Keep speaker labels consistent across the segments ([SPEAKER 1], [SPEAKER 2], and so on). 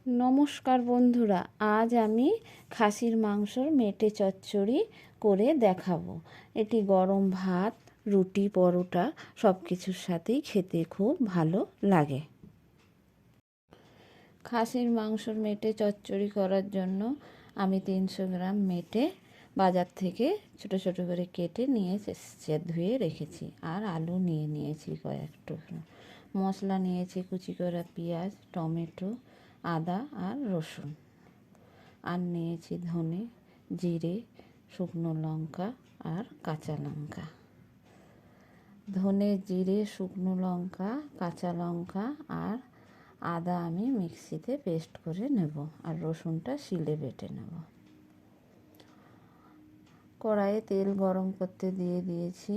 [SPEAKER 1] নমস্কার বন্ধুরা, আজ আমি খাসির মাংসর মেটে চচ্চড়ি করে দেখাবো। এটি গরম ভাত, রুটি, পরোটা সব কিছুর সাথেই খেতে খুব ভালো লাগে। খাসির মাংসর মেটে চচ্চড়ি করার জন্য আমি 300 গ্রাম মেটে বাজার থেকে ছোট ছোট করে কেটে নিয়ে ধুয়ে রেখেছি। আর আলু নিয়ে নিয়েছি কয়েক টুকরো। মশলা নিয়েছি কুচি করা পেঁয়াজ, টমেটো, আদা আর রসুন। আর নিয়েছি ধনে, জিরে, শুকনো লঙ্কা আর কাঁচা লঙ্কা। ধনে, জিরে, শুকনো লঙ্কা, কাঁচা লঙ্কা আর আদা আমি মিক্সিতে পেস্ট করে নেব, আর রসুনটা শিলে বেটে নেব। কড়াইয়ে তেল গরম করতে দিয়ে দিয়েছি,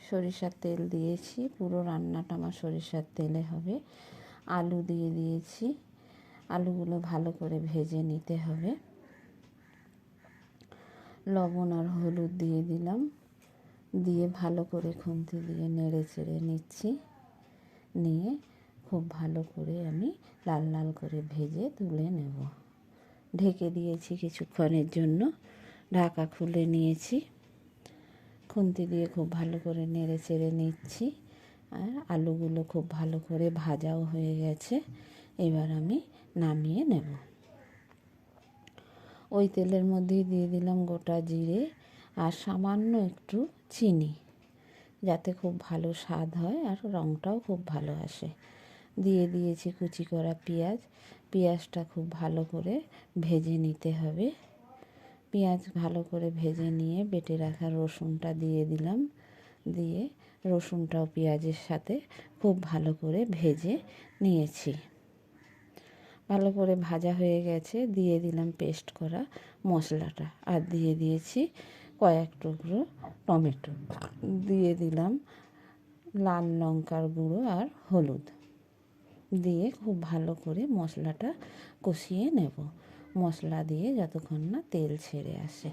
[SPEAKER 1] সরিষার তেল দিয়েছি, পুরো রান্নাটা আমার সরিষার তেলে হবে। আলু দিয়ে দিয়েছি, আলুগুলো ভালো করে ভেজে নিতে হবে। লবণ আর হলুদ দিয়ে দিলাম, দিয়ে ভালো করে খুন্তি দিয়ে নেড়ে চেড়ে নিচ্ছি। নিয়ে খুব ভালো করে আমি লাল লাল করে ভেজে তুলে নেব। ঢেকে দিয়েছি কিছুক্ষণের জন্য, ঢাকা খুলে নিয়েছি। খুন্তি দিয়ে খুব ভালো করে নেড়ে চেড়ে নিচ্ছি। আর আলুগুলো খুব ভালো করে ভাজাও হয়ে গেছে। এবার আমি নামিয়ে নেব। ওই তেলের মধ্যেই দিয়ে দিলাম গোটা জিরে আর সামান্য একটু চিনি, যাতে খুব ভালো স্বাদ হয় আর রঙটাও খুব ভালো আসে। দিয়ে দিয়েছি কুচি করা পেঁয়াজ। পেঁয়াজটা খুব ভালো করে ভেজে নিতে হবে। পেঁয়াজ ভালো করে ভেজে নিয়ে বেটে রাখা রসুনটা দিয়ে দিলাম। দিয়ে রসুনটাও পেঁয়াজের সাথে খুব ভালো করে ভেজে নিয়েছি। ভালো করে ভাজা হয়ে গেছে, দিয়ে দিলাম পেস্ট করা মশলাটা, আর দিয়ে দিয়েছি কয়েক টুকরো টমেটো, দিয়ে দিলাম লাল লঙ্কার গুঁড়ো আর হলুদ। দিয়ে খুব ভালো করে মশলাটা কষিয়ে নেব। মশলা দিয়ে যতক্ষণ না তেল ছেড়ে আসে।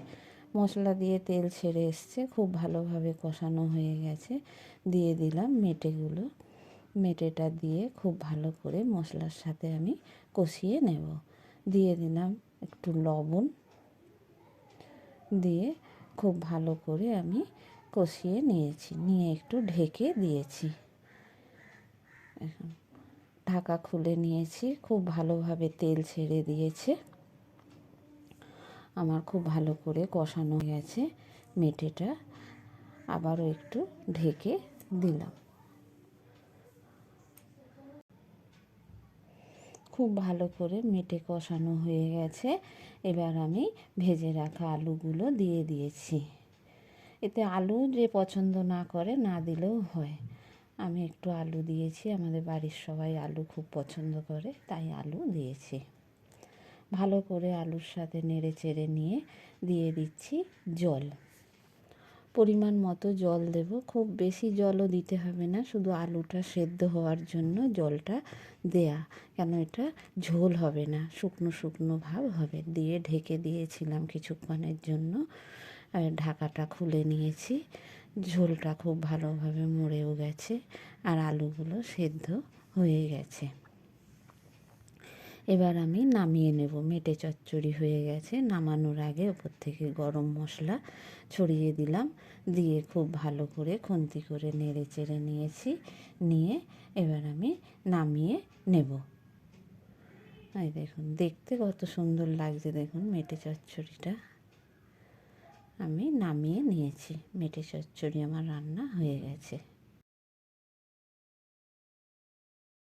[SPEAKER 1] মশলা দিয়ে তেল ছেড়ে এসছে, খুব ভালোভাবে কষানো হয়ে গেছে। দিয়ে দিলাম মেটেগুলো। মেটেটা দিয়ে খুব ভালো করে মশলার সাথে আমি কষিয়ে নেব। দিয়ে দিলাম একটু লবণ, দিয়ে খুব ভালো করে আমি কষিয়ে নিয়েছি। নিয়ে একটু ঢেকে দিয়েছি। এখন ঢাকা খুলে নিয়েছি, খুব ভালোভাবে তেল ছেড়ে দিয়েছে। আমার খুব ভালো করে কষানো গেছে মেটেটা। আবারও একটু ঢেকে দিলাম। খুব ভালো করে মেটে কষানো হয়ে গেছে। এবার আমি ভেজে রাখা আলুগুলো দিয়ে দিয়েছি। এতে আলু যে পছন্দ না করে না দিলেও হয়। আমি একটু আলু দিয়েছি, আমাদের বাড়ির সবাই আলু খুব পছন্দ করে, তাই আলু দিয়েছি। ভালো করে আলুর সাথে নেড়ে চেড়ে নিয়ে দিয়ে দিচ্ছি জল। পরিমাণ মতো জল দেব, খুব বেশি জলও দিতে হবে না, শুধু আলুটা সেদ্ধ হওয়ার জন্য জলটা দেয়া। কেন এটা ঝোল হবে না, শুকনো শুকনো ভাব হবে। দিয়ে ঢেকে দিয়েছিলাম কিছুক্ষণের জন্য। ঢাকাটা খুলে নিয়েছি। ঝোলটা খুব ভালোভাবে মরেও গেছে আর আলুগুলো সেদ্ধ হয়ে গেছে। এবার আমি নামিয়ে নেব। মেটে চচ্চড়ি হয়ে গেছে। নামানোর আগে ওপর থেকে গরম মশলা ছড়িয়ে দিলাম। দিয়ে খুব ভালো করে খুন্তি করে নেড়ে চেড়ে নিয়েছি। নিয়ে এবার আমি নামিয়ে নেব। এই দেখুন, দেখতে কত সুন্দর লাগছে দেখুন মেটে চচ্চড়িটা। আমি নামিয়ে নিয়েছি। মেটে চচ্চড়ি আমার রান্না হয়ে গেছে।